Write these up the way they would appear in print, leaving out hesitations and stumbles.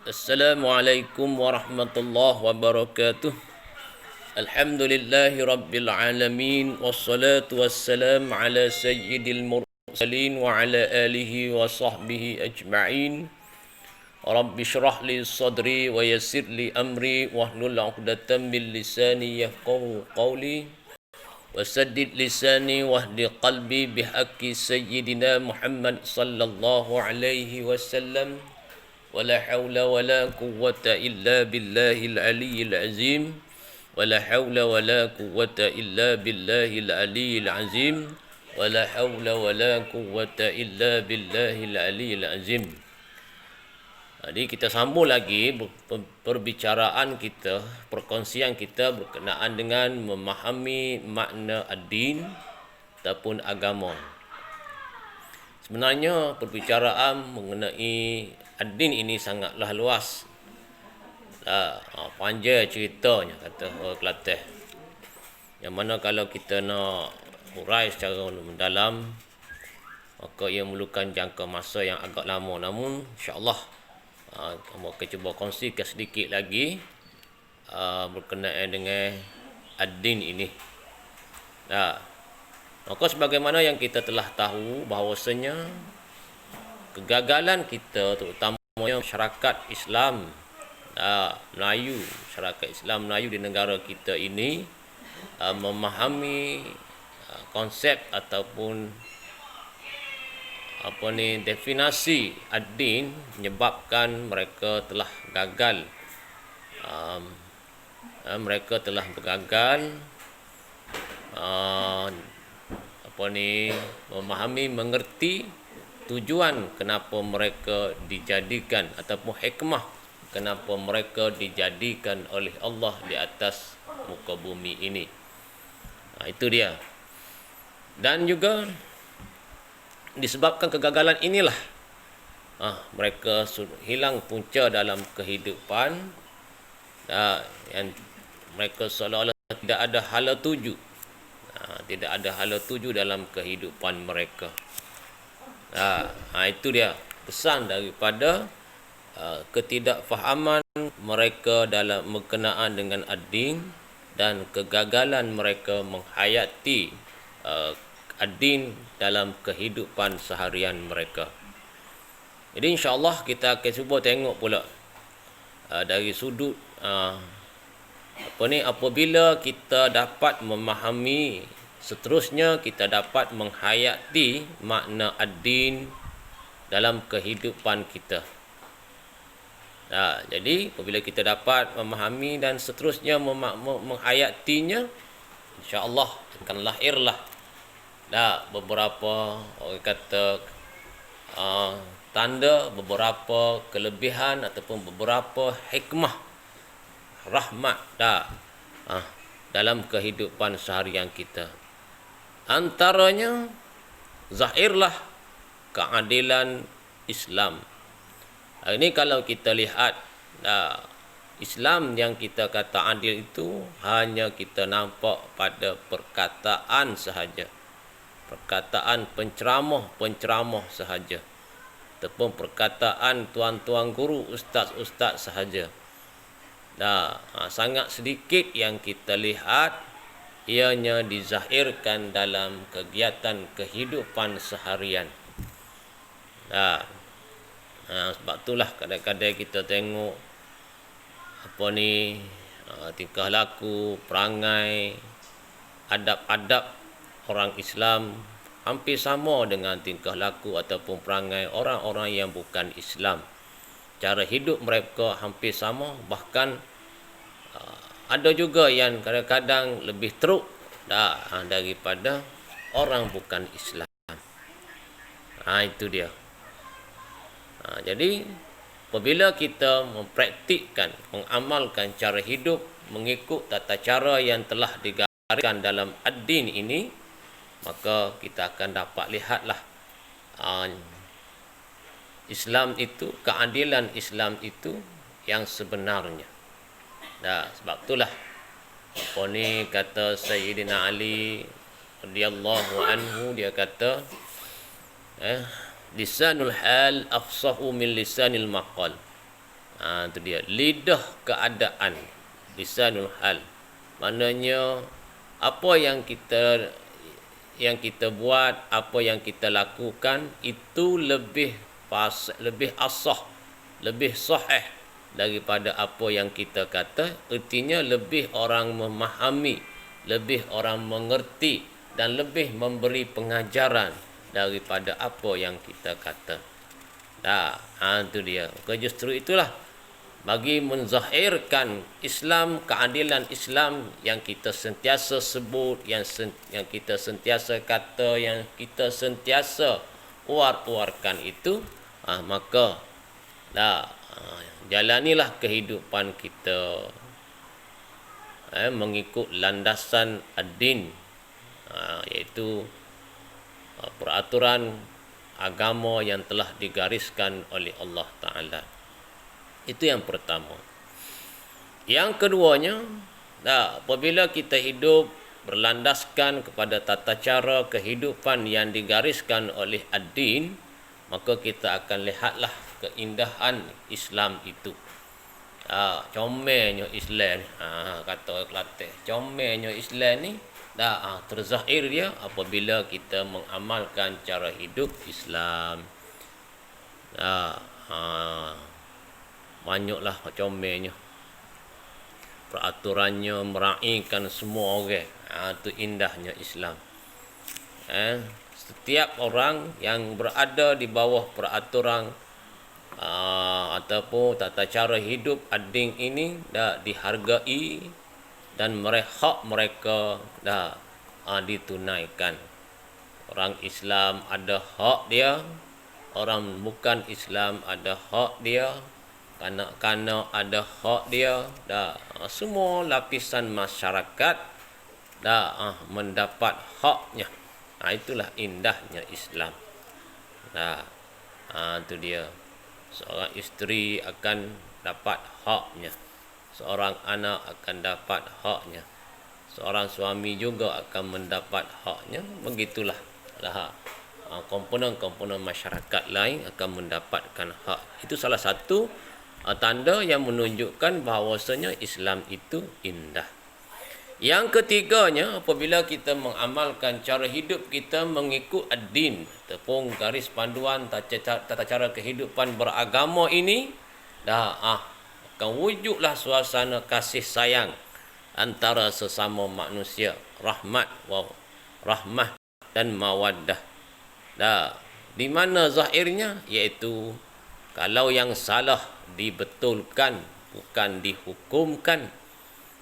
Assalamualaikum warahmatullahi wabarakatuh. Alhamdulillahi rabbil alamin. Wassalatu wassalam ala sayyidil mursalin wa ala alihi wa sahbihi ajma'in. Rabbi syrah li sadri wa yassir li amri wahlul 'uqdatam min lisani yafqahu qawli. Wasaddid lisani wahdi qalbi bihaqqi sayyidina Muhammad sallallahu alaihi wasallam. ولا حول ولا قوة إلا بالله العلي العظيم ولا حول ولا قوة إلا بالله العلي العظيم ولا حول ولا قوة إلا بالله العلي العظيم. Jadi kita sambung lagi perbicaraan kita, perkongsian kita berkenaan dengan memahami makna ad-din ataupun agama. Sebenarnya perbicaraan mengenai ad-din ini sangatlah luas. Panjang ceritanya kata orang Kelantan. Yang mana kalau kita nak urai secara mendalam, maka ia memerlukan jangka masa yang agak lama. Namun insya-Allah kamu akan cuba kongsikan sedikit lagi berkenaan dengan ad-din ini. Maka sebagaimana yang kita telah tahu bahawasanya kegagalan kita, terutamanya masyarakat Islam Melayu, masyarakat Islam Melayu di negara kita ini memahami konsep ataupun definisi ad-din menyebabkan mereka telah gagal. Mereka telah bergagal memahami, mengerti tujuan kenapa mereka dijadikan ataupun hikmah kenapa mereka dijadikan oleh Allah di atas muka bumi ini. Itu dia. Dan juga disebabkan kegagalan inilah mereka hilang punca dalam kehidupan, yang mereka seolah-olah tidak ada hala tuju. Tidak ada hala tuju dalam kehidupan mereka. Itu dia pesan daripada ketidakfahaman mereka dalam berkenaan dengan ad-din dan kegagalan mereka menghayati ad-din dalam kehidupan seharian mereka. Jadi insya-Allah kita akan cuba tengok pula dari sudut apabila kita dapat memahami, seterusnya kita dapat menghayati makna ad-din dalam kehidupan kita. Jadi apabila kita dapat memahami dan seterusnya menghayatinya, insya-Allah akan lahirlah beberapa orang kata tanda, beberapa kelebihan ataupun beberapa hikmah, rahmat dalam kehidupan seharian kita. Antaranya zahirlah keadilan Islam. Ini kalau kita lihat Islam yang kita kata adil itu hanya kita nampak pada perkataan sahaja, perkataan penceramah sahaja, ataupun perkataan tuan-tuan guru, ustaz-ustaz sahaja. Sangat sedikit yang kita lihat ianya dizahirkan dalam kegiatan kehidupan seharian. Sebab itulah kadang-kadang kita tengok tingkah laku, perangai, adab-adab orang Islam hampir sama dengan tingkah laku ataupun perangai orang-orang yang bukan Islam. Cara hidup mereka hampir sama, bahkan ada juga yang kadang-kadang lebih teruk daripada orang bukan Islam. Itu dia. Jadi apabila kita mempraktikkan, mengamalkan cara hidup mengikut tata cara yang telah digariskan dalam ad-din ini, maka kita akan dapat lihatlah Islam itu, keadilan Islam itu yang sebenarnya. Sebab itulah kata Sayyidina Ali radhiyallahu anhu, dia kata lisanul hal afsahu min lisanil maqal. Itu dia lidah keadaan, lisanul hal. Maknanya apa yang kita buat, apa yang kita lakukan itu lebih asah, lebih sahih daripada apa yang kita kata. Artinya lebih orang memahami, lebih orang mengerti dan lebih memberi pengajaran daripada apa yang kita kata. Itu dia. Justru itulah bagi menzahirkan Islam, keadilan Islam yang kita sentiasa sebut, yang kita sentiasa kata, yang kita sentiasa uar-uarkan itu, maka jalanilah kehidupan kita mengikut landasan ad-din, iaitu peraturan agama yang telah digariskan oleh Allah Ta'ala. Itu yang pertama. Yang keduanya, apabila kita hidup berlandaskan kepada tata cara kehidupan yang digariskan oleh ad-din, maka kita akan lihatlah keindahan Islam itu. Comelnya Islam, kata Kelantan, comelnya Islam ni terzahir dia apabila kita mengamalkan cara hidup Islam. Banyaklah comelnya, peraturannya meraihkan semua orang. Itu indahnya Islam. Setiap orang yang berada di bawah peraturan ataupun tata cara hidup ad-din ini dihargai dan hak mereka ditunaikan. Orang Islam ada hak dia, orang bukan Islam ada hak dia, kanak-kanak ada hak dia, semua lapisan masyarakat mendapat haknya. Itulah indahnya Islam. Itu dia. Seorang isteri akan dapat haknya, seorang anak akan dapat haknya, seorang suami juga akan mendapat haknya. Begitulah komponen-komponen masyarakat lain akan mendapatkan hak. Itu salah satu tanda yang menunjukkan bahawasanya Islam itu indah. Yang ketiganya, apabila kita mengamalkan cara hidup kita mengikut ad-din ataupun garis panduan tata cara kehidupan beragama ini, akan wujudlah suasana kasih sayang antara sesama manusia, rahmah dan mawaddah. Di mana zahirnya, iaitu kalau yang salah dibetulkan, bukan dihukumkan,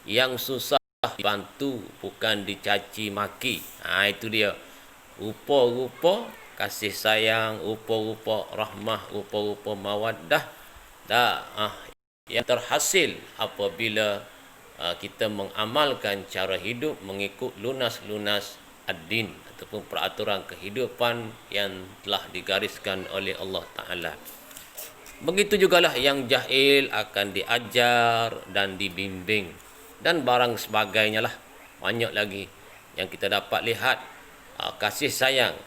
yang susah dibantu, bukan dicaci maki. Itu dia. Rupa-rupa kasih sayang, rupa-rupa rahmah, rupa-rupa mawaddah yang terhasil apabila kita mengamalkan cara hidup mengikut lunas-lunas ad-din ataupun peraturan kehidupan yang telah digariskan oleh Allah Ta'ala. Begitu jugalah yang jahil akan diajar dan dibimbing dan barang sebagainya lah. Banyak lagi yang kita dapat lihat kasih sayang,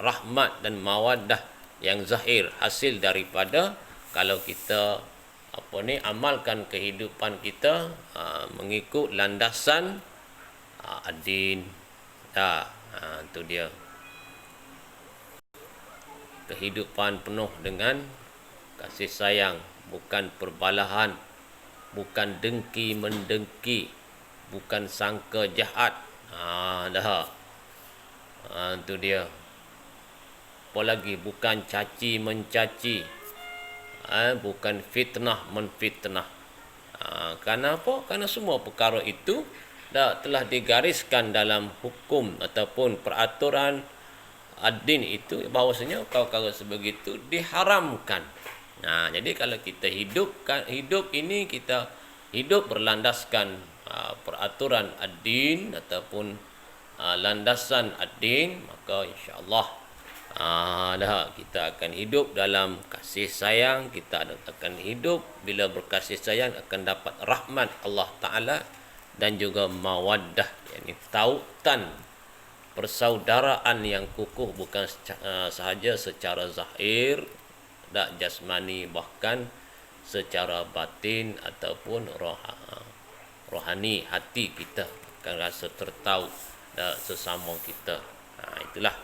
rahmat dan mawaddah yang zahir hasil daripada kalau kita amalkan kehidupan kita mengikut landasan ad-din. Itu dia. Kehidupan penuh dengan kasih sayang, bukan perbalahan, bukan dengki mendengki, bukan sangka jahat. Itu dia. Apalagi bukan caci mencaci, bukan fitnah menfitnah. Kerana apa? Kerana semua perkara itu telah digariskan dalam hukum ataupun peraturan ad-din itu, bahawasanya perkara sebegitu diharamkan. Jadi kalau kita hidup ini kita hidup berlandaskan peraturan ad-din ataupun landasan ad-din, maka insya-Allah kita akan hidup dalam kasih sayang. Kita akan hidup bila berkasih sayang akan dapat rahmat Allah Ta'ala dan juga mawaddah, yakni tautan, persaudaraan yang kukuh, bukan sahaja secara zahir, jasmani, bahkan secara batin ataupun rohani, hati kita akan rasa tertahu sesama kita. Itulah.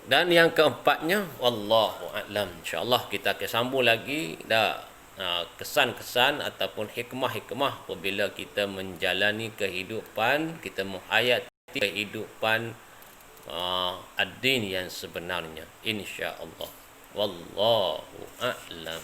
Dan yang keempatnya, wallahu a'lam. InsyaAllah kita akan sambung lagi kesan-kesan ataupun hikmah-hikmah apabila kita menjalani kehidupan, kita menghayati kehidupan ad-din yang sebenarnya, insya-Allah. Wallahu a'lam.